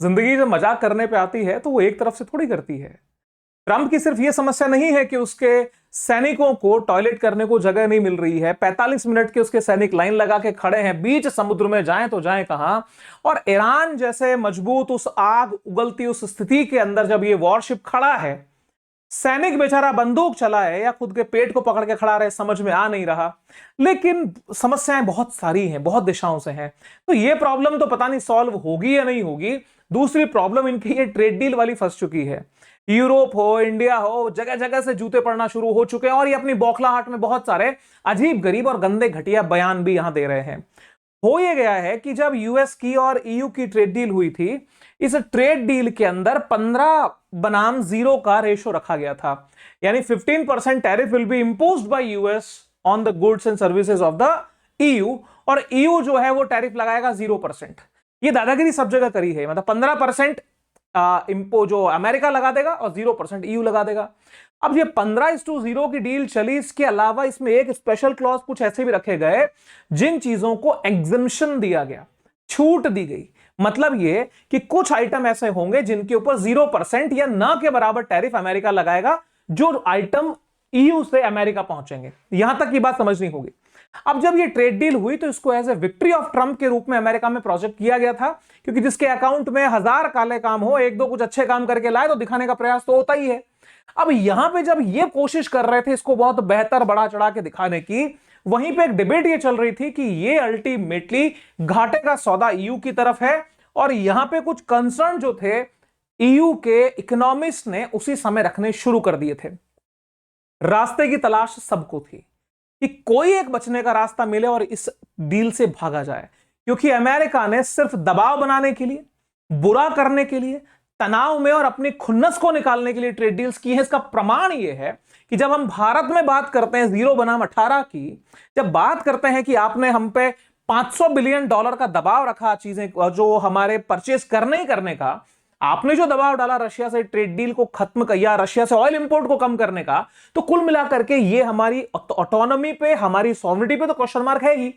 जिंदगी जब मजाक करने पे आती है तो वो एक तरफ से थोड़ी करती है। ट्रंप की सिर्फ ये समस्या नहीं है कि उसके सैनिकों को टॉयलेट करने को जगह नहीं मिल रही है। 45 मिनट के उसके सैनिक लाइन लगा के खड़े हैं बीच समुद्र में, जाएं तो जाएं कहां। और ईरान जैसे मजबूत, उस आग उगलती उस स्थिति के अंदर जब ये वॉरशिप खड़ा है, सैनिक बेचारा बंदूक चलाए या खुद के पेट को पकड़ के खड़ा रहे, समझ में आ नहीं रहा। लेकिन समस्याएं बहुत सारी हैं, बहुत दिशाओं से हैं। तो ये प्रॉब्लम तो पता नहीं सॉल्व होगी या नहीं होगी। दूसरी प्रॉब्लम इनकी ये ट्रेड डील वाली फंस चुकी है। यूरोप हो, इंडिया हो, जगह जगह से जूते पड़ना शुरू हो चुके हैं और ये अपनी बौखलाहट में बहुत सारे अजीब गरीब और गंदे घटिया बयान भी यहां दे रहे हैं। हो ये गया है कि जब यूएस की और ईयू की ट्रेड डील हुई थी, इस ट्रेड डील के अंदर 15 बनाम 0 का रेशो रखा गया था। यानी 15% tariff will be imposed bye US on the goods and services of the EU, और ईयू जो है वो टैरिफ लगाएगा 0%। ये दादागिरी सब जगह करी है। मतलब 15% इंपो जो अमेरिका लगा देगा और 0% ईयू लगा देगा। अब ये 15:0 की डील चली। इसके अलावा इसमें एक स्पेशल क्लॉज कुछ ऐसे भी रखे गए जिन चीजों को एग्जम्पशन दिया गया, छूट दी गई। मतलब ये कि कुछ आइटम ऐसे होंगे जिनके ऊपर 0% या ना के बराबर टैरिफ अमेरिका लगाएगा, जो आइटम ईयू से अमेरिका पहुंचेंगे। यहां तक की बात समझनी होगी। अब जब ये ट्रेड डील हुई तो इसको as a victory of Trump के रूप में अमेरिका में प्रोजेक्ट किया गया था, क्योंकि जिसके अकाउंट में 1000 काले काम हो, एक दो कुछ अच्छे काम करके लाए तो दिखाने का प्रयास तो होता ही है। अब यहां पे जब ये कोशिश कर रहे थे इसको बहुत बेहतर बढ़ा चढ़ा के दिखाने की, वहीं पे एक डिबेट ये चल रही थी कि ये अल्टीमेटली घाटे का सौदा ईयू की तरफ है। और यहां पे कुछ कंसर्न जो थे ईयू के इकोनॉमिस्ट ने उसी समय रखने शुरू कर दिए थे। रास्ते की तलाश सबको थी कि कोई एक बचने का रास्ता मिले और इस डील से भागा जाए, क्योंकि अमेरिका ने सिर्फ दबाव बनाने के लिए, बुरा करने के लिए, तनाव में और अपनी खुन्नस को निकालने के लिए ट्रेड डील्स की है। इसका प्रमाण यह है कि जब हम भारत में बात करते हैं 0 बनाम 18 की, जब बात करते हैं कि आपने हम पे $500 बिलियन का दबाव रखा, चीजें जो हमारे परचेस करने ही करने का, आपने जो दबाव डाला रशिया से ट्रेड डील को खत्म कर या रशिया से ऑयल इंपोर्ट को कम करने का, तो कुल मिलाकर के ये हमारी ऑटोनॉमी पे, हमारी सॉवरेनिटी पे तो क्वेश्चन मार्क है ही।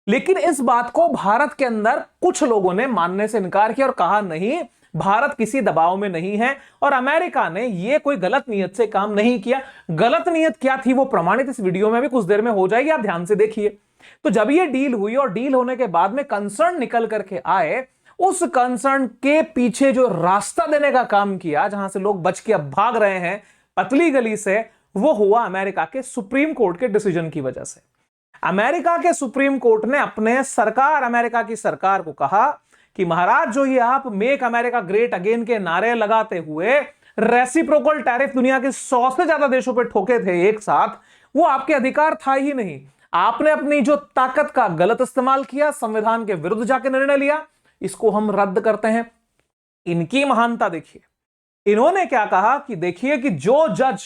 लेकिन इस बात को भारत के अंदर कुछ लोगों ने मानने से इनकार किया और कहा नहीं, भारत किसी दबाव में नहीं है और अमेरिका ने यह कोई गलत नीयत से काम नहीं किया। गलत नीयत क्या थी वो प्रमाणित इस वीडियो में भी कुछ देर में हो जाएगी, आप ध्यान से देखिए। तो जब ये डील हुई और डील होने के बाद में कंसर्न निकल करके आए, उस कंसर्न के पीछे जो रास्ता देने का काम किया, जहां से लोग बच के अब भाग रहे हैं पतली गली से, वो हुआ अमेरिका के सुप्रीम कोर्ट के डिसीजन की वजह से। अमेरिका के सुप्रीम कोर्ट ने अपने सरकार, अमेरिका की सरकार को कहा कि महाराज, जो ये आप मेक अमेरिका ग्रेट अगेन के नारे लगाते हुए रेसिप्रोकल टैरिफ दुनिया के 100 से ज्यादा देशों पे ठोके थे एक साथ, वो आपके अधिकार था ही नहीं। आपने अपनी जो ताकत का गलत इस्तेमाल किया, संविधान के विरुद्ध जाके निर्णय लिया, इसको हम रद्द करते हैं। इनकी महानता देखिए। इन्होंने क्या कहा कि देखिए कि जो जज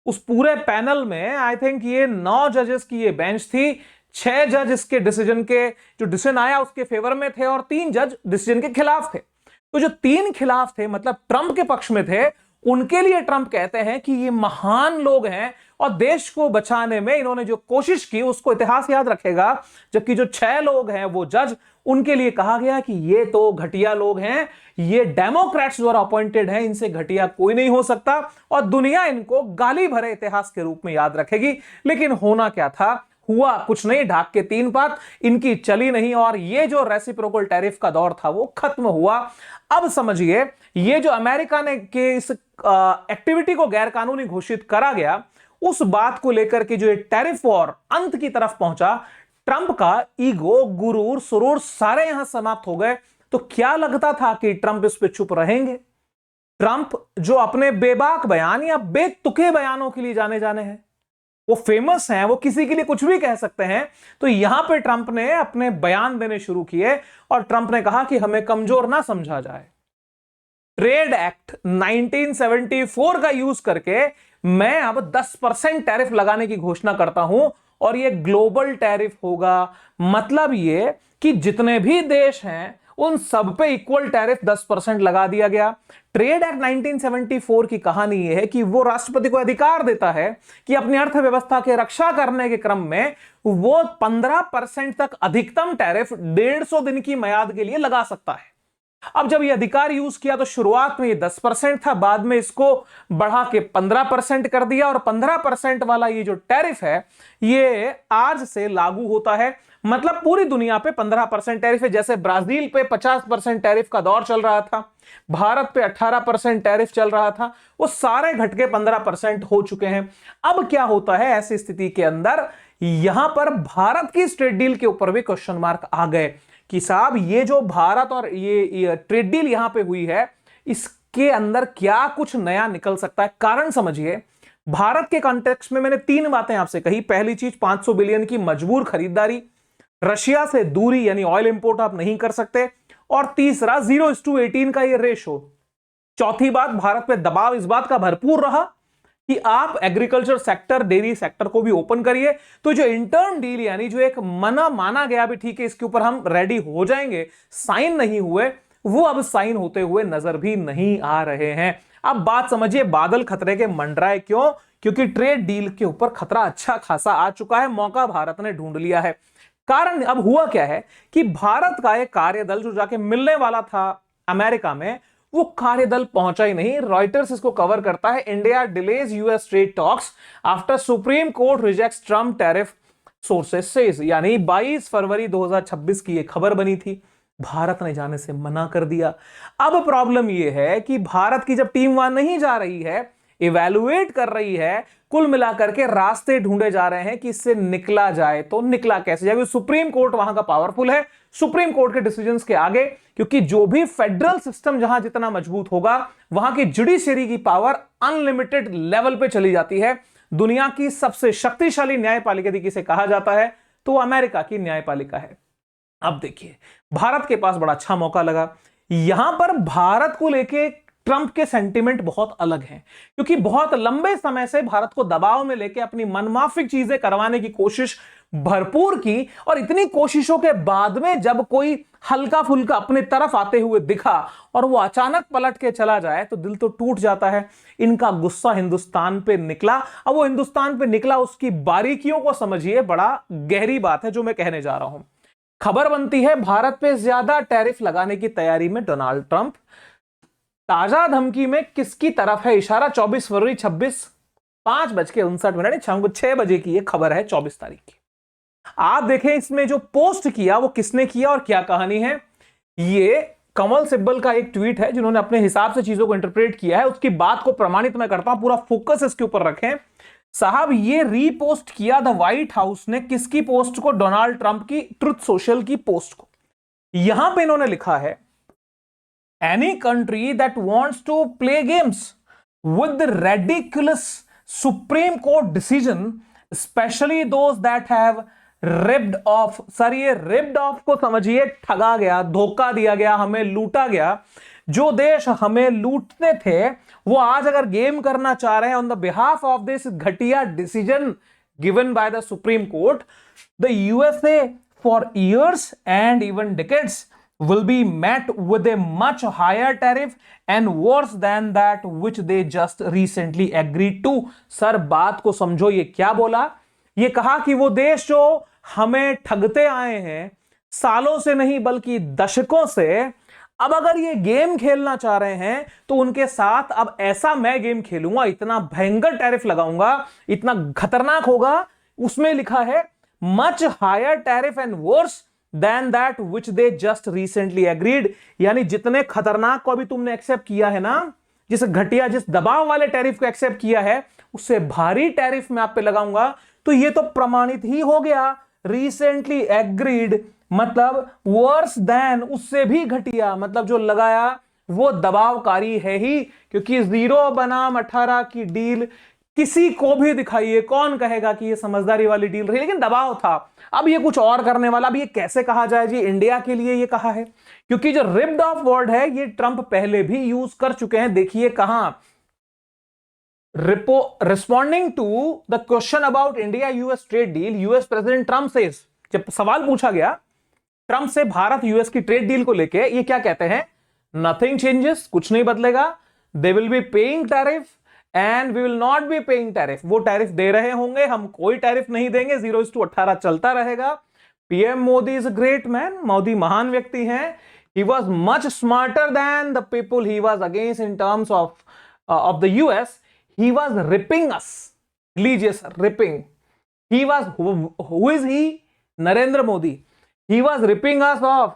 उस पूरे पैनल में, आई थिंक ये 9 जजेस की ये बेंच थी, 6 जज इसके डिसीजन के, जो डिसीजन आया उसके फेवर में थे और 3 जज डिसीजन के खिलाफ थे। तो जो 3 खिलाफ थे, मतलब ट्रंप के पक्ष में थे, उनके लिए ट्रंप कहते हैं कि ये महान लोग हैं और देश को बचाने में इन्होंने जो कोशिश की उसको इतिहास याद रखेगा। जबकि जो 6 लोग हैं वो जज, उनके लिए कहा गया कि ये तो घटिया लोग हैं, ये डेमोक्रेट्स द्वारा अपॉइंटेड हैं, इनसे घटिया कोई नहीं हो सकता और दुनिया इनको गाली भरे इतिहास के रूप में याद रखेगी। लेकिन होना क्या था? हुआ कुछ नहीं, ढाक के 3 बात इनकी चली नहीं और ये जो रेसिप्रोकल टैरिफ का दौर था वो खत्म हुआ। अब समझिए, ये जो अमेरिका ने के इस एक्टिविटी को गैर कानूनी घोषित करा गया, उस बात को लेकर के जो ये टैरिफ वॉर अंत की तरफ पहुंचा, ट्रंप का ईगो, गुरूर, सुरूर सारे यहां समाप्त हो गए। तो क्या लगता था कि ट्रंप इस पे चुप रहेंगे? ट्रंप जो अपने बेबाक बयान या बेतुके बयानों के लिए जाने जाने हैं, वो फेमस हैं, वो किसी के लिए कुछ भी कह सकते हैं। तो यहां पे ट्रंप ने अपने बयान देने शुरू किए और ट्रंप ने कहा कि हमें कमजोर ना समझा जाए। ट्रेड एक्ट 1974 का यूज करके मैं अब 10% टैरिफ लगाने की घोषणा करता हूं और ये ग्लोबल टैरिफ होगा। मतलब ये कि जितने भी देश हैं उन सब पे इक्वल टैरिफ 10% लगा दिया गया। ट्रेड एक्ट 1974 की कहानी यह है कि वो राष्ट्रपति को अधिकार देता है कि अपनी अर्थव्यवस्था की रक्षा करने के क्रम में वो 15% तक अधिकतम टैरिफ 150 दिन की म्याद के लिए लगा सकता है। अब जब ये अधिकार यूज किया तो शुरुआत में ये 10% था, बाद में इसको बढ़ा के 15% कर दिया, और 15% वाला ये जो टैरिफ है ये आज से लागू होता है। मतलब पूरी दुनिया पे 15% टैरिफ है। जैसे ब्राजील पे 50% टैरिफ का दौर चल रहा था, भारत पे 18% टैरिफ चल रहा था, वो सारे घटके 15% हो चुके हैं। अब क्या होता है ऐसी स्थिति के अंदर, यहां पर भारत की ट्रेड डील के ऊपर भी क्वेश्चन मार्क आ गए कि साहब ये जो भारत और ये ट्रेड डील यहां पे हुई है, इसके अंदर क्या कुछ नया निकल सकता है। कारण समझिए, भारत के कॉन्टेक्स्ट में मैंने 3 बातें आपसे कही। पहली चीज 500 बिलियन की मजबूर खरीदारी, रशिया से दूरी यानी ऑयल इंपोर्ट आप नहीं कर सकते, और तीसरा 0:18 का ये रेशो। चौथी बात, भारत पे दबाव इस बात का भरपूर रहा कि आप एग्रीकल्चर सेक्टर, डेयरी सेक्टर को भी ओपन करिए। तो जो इंटर्म डील यानी जो एक मना माना गया भी ठीक है इसके ऊपर हम रेडी हो जाएंगे, साइन नहीं हुए, वो अब साइन होते हुए नजर भी नहीं आ रहे हैं। अब बात समझिए, बादल खतरे के मंडराए क्यों? क्योंकि ट्रेड डील के ऊपर खतरा अच्छा खासा आ चुका है, मौका भारत ने ढूंढ लिया है। कारण अब हुआ क्या है कि भारत का एक कार्यदल जो जाके मिलने वाला था अमेरिका में, वो कार्यदल पहुंचा ही नहीं। रॉयटर्स इसको कवर करता है, India delays US trade talks after supreme court rejects Trump tariff sources says. यानी 22 फरवरी 2026 की यह खबर बनी थी, भारत ने जाने से मना कर दिया। अब प्रॉब्लम यह है कि भारत की जब टीम वहां नहीं जा रही है, इवैल्यूएट कर रही है, कुल मिलाकर के रास्ते ढूंढे जा रहे हैं कि इससे निकला जाए। तो निकला कैसे जाए? सुप्रीम कोर्ट वहां का पावरफुल है, सुप्रीम कोर्ट के डिसीजंस के आगे, क्योंकि जो भी फेडरल सिस्टम जहां जितना मजबूत होगा, वहां की जुडिशरी की पावर अनलिमिटेड लेवल पे चली जाती है। दुनिया की सबसे शक्तिशाली न्यायपालिका यदि किसे कहा जाता है तो अमेरिका की न्यायपालिका है। अब देखिए, भारत के पास बड़ा अच्छा मौका लगा। यहां पर भारत को लेके ट्रंप के सेंटिमेंट बहुत अलग हैं, क्योंकि बहुत लंबे समय से भारत को दबाव में लेके अपनी मनमाफिक चीजें करवाने की कोशिश भरपूर की, और इतनी कोशिशों के बाद में जब कोई हल्का फुल्का अपने तरफ आते हुए दिखा और वो अचानक पलट के चला जाए तो दिल तो टूट जाता है। इनका गुस्सा हिंदुस्तान पे निकला। अब वो हिंदुस्तान पे निकला, उसकी बारीकियों को समझिए, बड़ा गहरी बात है जो मैं कहने जा रहा हूं। खबर बनती है, भारत पे ज्यादा टैरिफ लगाने की तैयारी में डोनाल्ड ट्रंप। ताजा धमकी में किसकी तरफ है इशारा? 24 फरवरी 26 5:59 शाम को 6 बजे की यह खबर है, 24 तारीख की। आप देखें इसमें जो पोस्ट किया वो किसने किया और क्या कहानी है। ये कमल सिब्बल का एक ट्वीट है जिन्होंने अपने हिसाब से चीजों को इंटरप्रेट किया है। उसकी बात को प्रमाणित मैं करता हूं, पूरा फोकस इसके ऊपर रखें साहब। ये रीपोस्ट किया द व्हाइट हाउस ने, किसकी पोस्ट को? डोनाल्ड ट्रंप की ट्रुथ सोशल की पोस्ट को। यहां पे इन्होंने लिखा है, any country that wants to play games with the ridiculous Supreme Court decision, especially those that have ripped off। Sir ये ripped off को समझिए, ठगा गया, धोखा दिया गया, हमें लूटा गया। जो देश हमें लूटते थे वो आज अगर गेम करना चाह रहे हैं on the behalf of this घटिया decision given by the Supreme Court, the USA for years and even decades will be met with a much higher tariff and worse than that which they just recently agreed to। Sir बात को समझो, ये क्या बोला? ये कहा कि वो देश जो हमें ठगते आए हैं सालों से नहीं बल्कि दशकों से, अब अगर ये गेम खेलना चाह रहे हैं तो उनके साथ अब ऐसा मैं गेम खेलूंगा, इतना भयंकर टैरिफ लगाऊंगा, इतना खतरनाक होगा। उसमें लिखा है much higher tariff and worse than that which they just recently agreed। यानी जितने खतरनाक को अभी तुमने एक्सेप्ट किया है ना, जिस घटिया, जिस दबाव वाले टैरिफ को एक्सेप्ट किया है, उससे भारी टैरिफ मैं आप पे लगाऊंगा। तो ये तो प्रमाणित ही हो गया, रिसेंटली एग्रीड मतलब वर्स देन, उससे भी घटिया, मतलब जो लगाया वो दबावकारी है ही। क्योंकि 0 बनाम 18 की डील किसी को भी दिखाइए, कौन कहेगा कि ये समझदारी वाली डील रही, लेकिन दबाव था। अब ये कुछ और करने वाला। अब ये कैसे कहा जाए जी? इंडिया के लिए ये कहा है, क्योंकि जो रिप्ड ऑफ वर्ड है ये ट्रंप पहले भी यूज कर चुके हैं। देखिए कहां, responding to the question about India US trade deal, US president Trump से, जब सवाल पूछा गया ट्रंप से भारत यूएस की ट्रेड डील को लेके, ये क्या कहते हैं? नथिंग चेंजेस, कुछ नहीं बदलेगा। They will be paying tariff and we will not be paying tariff. वो टैरिफ दे रहे होंगे, हम कोई टैरिफ नहीं देंगे। 0:18 चलता रहेगा। PM Modi is a great man, Modi महान व्यक्ति हैं। he was much smarter than the people he was against in terms of the US. He was ripping us. लीजिए sir, ripping. He was, who is he? Narendra Modi. He was ripping us off.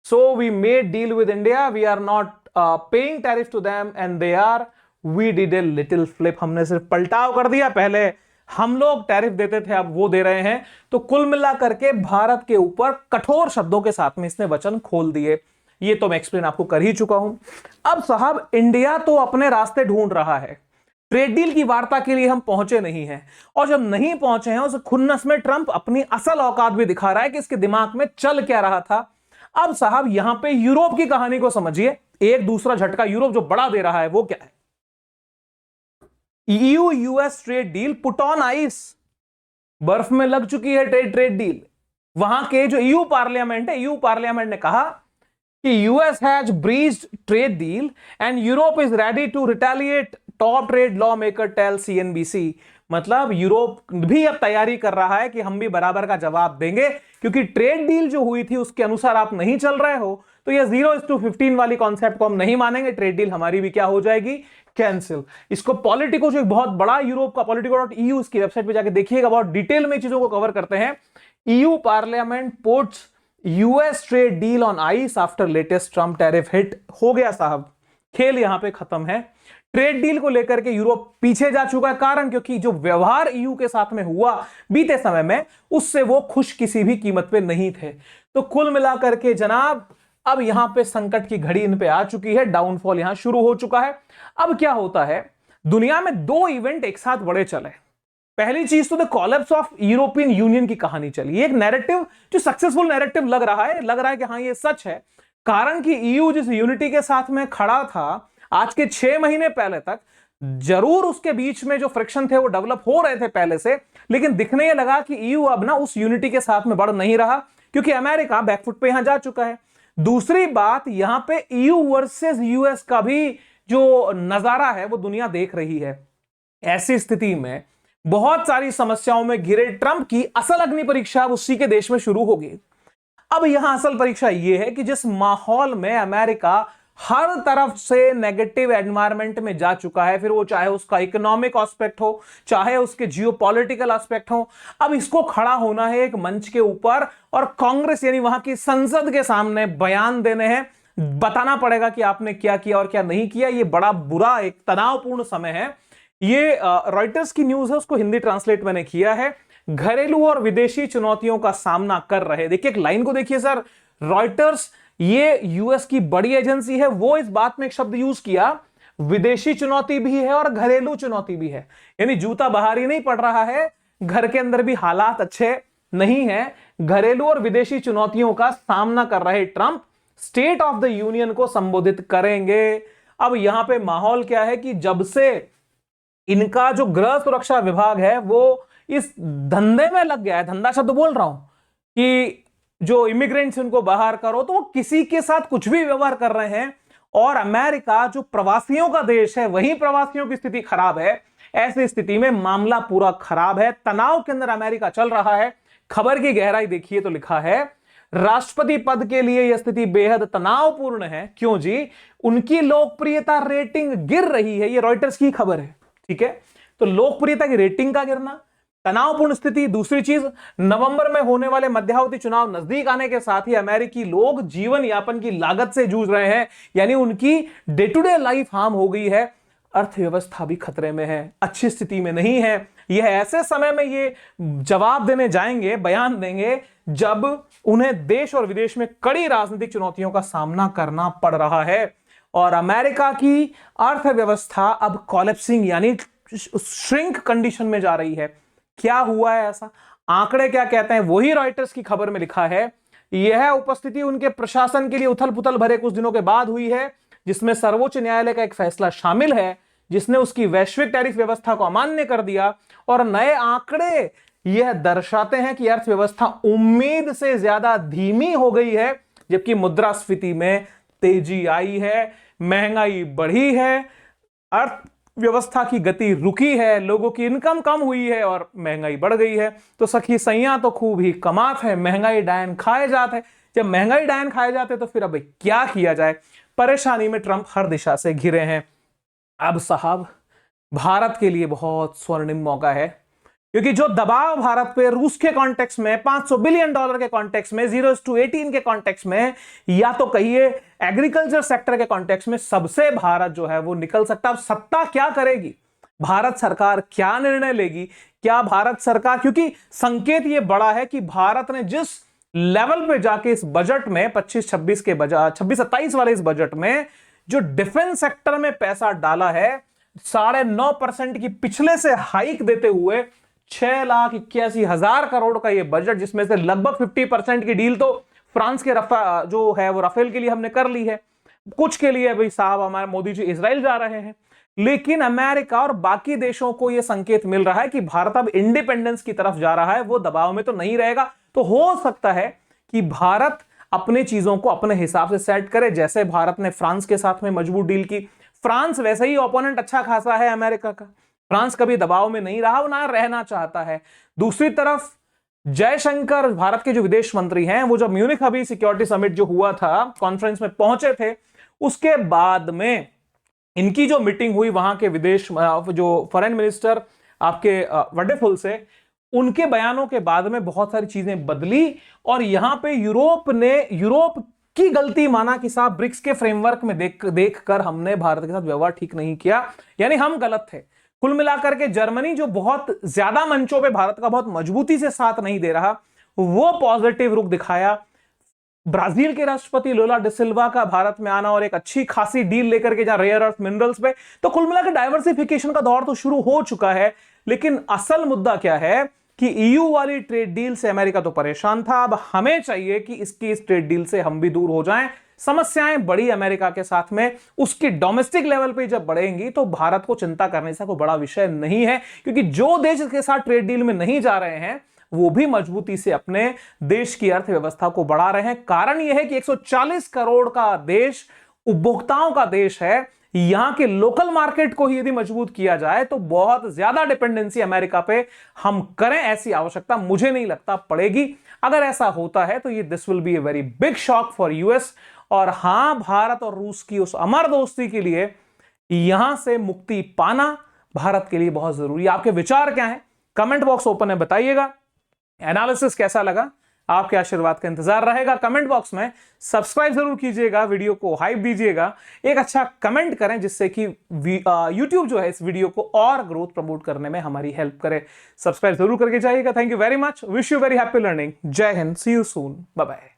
So we made deal with India. We are not paying tariff to them and they are. We did a little flip. हमने सिर्फ पलटाव कर दिया, पहले हम लोग tariff देते थे, अब वो दे रहे हैं। तो कुल मिला करके भारत के ऊपर कठोर शब्दों के साथ में इसने वचन खोल दिए। ये तो मैं एक्सप्लेन आपको कर ही चुका हूं। अब साहब, इंडिया तो अपने रास्ते ढूंढ रहा है, ट्रेड डील की वार्ता के लिए हम पहुंचे नहीं हैं, और जब नहीं पहुंचे हैं उस खुन्नस में ट्रंप अपनी असल औकात भी दिखा रहा है कि इसके दिमाग में चल क्या रहा था। अब साहब, यहां पे यूरोप की कहानी को समझिए। एक दूसरा झटका यूरोप जो बड़ा दे रहा है वो क्या है? EU US trade deal put on ice, बर्फ में लग चुकी है ट्रेड डील। वहां के जो EU पार्लियामेंट है, EU पार्लियामेंट ने कहा कि US has breached trade deal and Europe is ready to retaliate, top trade lawmaker tell CNBC। मतलब यूरोप भी अब तैयारी कर रहा है कि हम भी बराबर का जवाब देंगे, क्योंकि ट्रेड डील जो हुई थी उसके अनुसार आप नहीं चल रहे हो, तो ये 0:15 वाली कॉन्सेप्ट को हम नहीं मानेंगे, ट्रेड डील हमारी भी क्या हो जाएगी, कैंसिल। इसको पॉलिटिको, जो एक बहुत बड़ा यूरोप का politico.eu, इसकी वेबसाइट पे जाके देखिएगा, बहुत डिटेल में चीजों को कवर करते हैं। EU parliament puts US trade deal on ice after latest Trump tariff hit. हो गया साहब, खेल यहां पे खत्म है। ट्रेड डील को लेकर के यूरोप पीछे जा चुका है, कारण क्योंकि जो व्यवहार EU के साथ में हुआ बीते समय में, उससे वो खुश किसी भी कीमत पे नहीं थे। तो कुल मिलाकर के जनाब, अब यहां पे संकट की घड़ी इन पे आ चुकी है, डाउनफॉल यहां शुरू हो चुका है। अब क्या होता है, दुनिया में दो इवेंट एक साथ बड़े चले। पहली चीज तो the collapse of European union की कहानी चली, एक नैरेटिव जो सक्सेसफुल नैरेटिव लग रहा है कि हाँ ये सच है, कारण कि EU जिस यूनिटी के साथ में खड़ा था आज के 6 महीने पहले तक, जरूर उसके बीच में जो फ्रिक्शन थे वो डेवलप हो रहे थे पहले से, लेकिन दिखने ये लगा कि EU अब ना उस यूनिटी के साथ में बढ़ नहीं रहा, क्योंकि अमेरिका बैकफुट पे यहां जा चुका है। दूसरी बात, यहां पे EU वर्सेस US का भी जो नजारा है वो दुनिया देख रही है। ऐसी स्थिति में बहुत सारी समस्याओं में घिरे ट्रंप की असल अग्नि परीक्षा उसी के देश में शुरू होगी। अब यहां असल परीक्षा यह है कि जिस माहौल में अमेरिका हर तरफ से नेगेटिव एनवायरनमेंट में जा चुका है, फिर वो चाहे उसका इकोनॉमिक एस्पेक्ट हो, चाहे उसके जियोपॉलिटिकल एस्पेक्ट हो, अब इसको खड़ा होना है एक मंच के ऊपर और कांग्रेस यानी वहां की संसद के सामने बयान देने हैं, बताना पड़ेगा कि आपने क्या किया और क्या नहीं किया। ये बड़ा बुरा एक तनावपूर्ण समय है। ये रॉयटर्स की न्यूज है, उसको हिंदी ट्रांसलेट मैंने किया है। घरेलू और विदेशी चुनौतियों का सामना कर रहे, देखिए एक लाइन को देखिए सर, रॉयटर्स ये यूएस की बड़ी एजेंसी है, वो इस बात में एक शब्द यूज किया, विदेशी चुनौती भी है और घरेलू चुनौती भी है, यानी जूता बाहर ही नहीं पड़ रहा है, घर के अंदर भी हालात अच्छे नहीं है। घरेलू और विदेशी चुनौतियों का सामना कर रहे Trump state of the union को संबोधित करेंगे। अब यहां पे माहौल क्या है कि जब से इनका जो गृह सुरक्षा विभाग है वो इस धंधे में लग गया है, धंधा शब्द बोल रहा हूं, कि जो इमिग्रेंट्स उनको बाहर करो, तो वो किसी के साथ कुछ भी व्यवहार कर रहे हैं, और अमेरिका जो प्रवासियों का देश है वहीं प्रवासियों की स्थिति खराब है। ऐसी स्थिति में मामला पूरा खराब है, तनाव के अंदर अमेरिका चल रहा है। खबर की गहराई देखिए तो लिखा है, राष्ट्रपति पद के लिए यह स्थिति बेहद तनावपूर्ण है। क्यों जी? उनकी लोकप्रियता रेटिंग गिर रही है। ये रॉयटर्स की खबर है, ठीक है। तो लोकप्रियता की रेटिंग का गिरना, तनावपूर्ण स्थिति। दूसरी चीज, नवंबर में होने वाले मध्यावधि चुनाव नजदीक आने के साथ ही अमेरिकी लोग जीवन यापन की लागत से जूझ रहे हैं, यानी उनकी day to day life harm हो गई है। अर्थव्यवस्था भी खतरे में है, अच्छी स्थिति में नहीं है। यह ऐसे समय में ये जवाब देने जाएंगे, बयान देंगे, जब उन्हें देश और विदेश में कड़ी राजनीतिक चुनौतियों का सामना करना पड़ रहा है। और अमेरिका की अर्थव्यवस्था अब कॉलेप्सिंग यानी श्रिंक कंडीशन में जा रही है। क्या हुआ है ऐसा? आंकड़े क्या कहते हैं? वही रॉयटर्स की खबर में लिखा है। यह उपस्थिति उनके प्रशासन के लिए उथल पुथल भरे कुछ दिनों के बाद हुई है, जिसमें सर्वोच्च न्यायालय का एक फैसला शामिल है, जिसने उसकी वैश्विक टैरिफ व्यवस्था को अमान्य कर दिया। और नए आंकड़े यह दर्शाते हैं कि अर्थव्यवस्था उम्मीद से ज्यादा धीमी हो गई है, जबकि मुद्रास्फीति में तेजी आई है, महंगाई बढ़ी है, अर्थव्यवस्था की गति रुकी है, लोगों की इनकम कम हुई है और महंगाई बढ़ गई है। तो सखी सैया तो खूब ही कमात है, महंगाई डायन खाए जात है। जब महंगाई डायन खाए जाते तो फिर अब क्या किया जाए। परेशानी में ट्रंप हर दिशा से घिरे हैं। अब साहब भारत के लिए बहुत स्वर्णिम मौका है, क्योंकि जो दबाव भारत पे रूस के कॉन्टेक्स्ट में, $500 बिलियन के कॉन्टेक्स्ट में, 0:18 के कॉन्टेक्स्ट में, या तो कहिए एग्रीकल्चर सेक्टर के कॉन्टेक्स्ट में, सबसे भारत जो है वो निकल सकता है। अब सत्ता क्या करेगी, भारत सरकार क्या निर्णय लेगी, क्या भारत सरकार, क्योंकि संकेत ये बड़ा है कि भारत ने जिस लेवल पे जाके इस बजट में 25-26 के बजाय 26-27 वाले इस बजट में जो डिफेंस सेक्टर में पैसा डाला है, 9.5% की पिछले से हाइक देते हुए 6,81,000 करोड़ का ये बजट, जिसमें से लगभग 50% की डील तो फ्रांस के जो है वो राफेल के लिए हमने कर ली है, कुछ के लिए भाई साहब हमारे मोदी जी इजराइल जा रहे हैं। लेकिन अमेरिका और बाकी देशों को यह संकेत मिल रहा है कि भारत अब इंडिपेंडेंस की तरफ जा रहा है, वो दबाव में तो नहीं रहेगा। तो हो सकता है कि भारत अपने चीजों को अपने हिसाब से सेट करे, जैसे भारत ने फ्रांस के साथ में मजबूत डील की। फ्रांस वैसे ही ओपोनेंट अच्छा खासा है अमेरिका का, फ्रांस कभी दबाव में नहीं रहा, वो ना रहना चाहता है। दूसरी तरफ जयशंकर, भारत के जो विदेश मंत्री हैं, वो जब म्यूनिख अभी सिक्योरिटी समिट जो हुआ था, कॉन्फ्रेंस में पहुंचे थे, उसके बाद में इनकी जो मीटिंग हुई वहां के विदेश जो फॉरेन मिनिस्टर आपके वडेफुल से, उनके बयानों के बाद में बहुत सारी चीजें बदली। और यहां पे यूरोप की गलती माना कि साहब ब्रिक्स के फ्रेमवर्क में देखकर हमने भारत के साथ व्यवहार ठीक नहीं किया, यानी हम गलत थे। कुल मिलाकर के जर्मनी जो बहुत ज्यादा मंचों पे भारत का बहुत मजबूती से साथ नहीं दे रहा, वो पॉजिटिव रुख दिखाया। ब्राजील के राष्ट्रपति लूला डी सिल्वा का भारत में आना और एक अच्छी खासी डील लेकर के जहां रेयर अर्थ मिनरल्स पे, तो कुल मिलाकर डाइवर्सिफिकेशन का दौर तो शुरू हो चुका है। लेकिन असल मुद्दा क्या है कि ईयू वाली ट्रेड डील से अमेरिका तो परेशान था, अब हमें चाहिए कि इस ट्रेड डील से हम भी दूर हो जाएं। समस्याएं बड़ी अमेरिका के साथ में, उसकी डोमेस्टिक लेवल पे जब बढ़ेंगी तो भारत को चिंता करने से कोई बड़ा विषय नहीं है, क्योंकि जो देश के साथ ट्रेड डील में नहीं जा रहे हैं वो भी मजबूती से अपने देश की अर्थव्यवस्था को बढ़ा रहे हैं। कारण यह है कि 140 करोड़ का देश, उपभोक्ताओं का देश है, यहां के लोकल मार्केट को ही यदि मजबूत किया जाए तो बहुत ज्यादा डिपेंडेंसी अमेरिका पे हम करें, ऐसी आवश्यकता मुझे नहीं लगता पड़ेगी। अगर ऐसा होता है तो ये this will be a very big shock for US. और हां, भारत और रूस की उस अमर दोस्ती के लिए यहां से मुक्ति पाना भारत के लिए बहुत जरूरी है। आपके विचार क्या है, कमेंट बॉक्स ओपन है, बताइएगा। एनालिसिस कैसा लगा, आपके आशीर्वाद का इंतजार रहेगा कमेंट बॉक्स में। सब्सक्राइब जरूर कीजिएगा, वीडियो को हाइप दीजिएगा, एक अच्छा कमेंट करें जिससे कि यूट्यूब जो है इस वीडियो को और ग्रोथ प्रमोट करने में हमारी हेल्प करे। सब्सक्राइब जरूर करके जाइएगा। Thank you very much, wish you very happy learning. जय हिंद, सी यू सून, बाय बाय।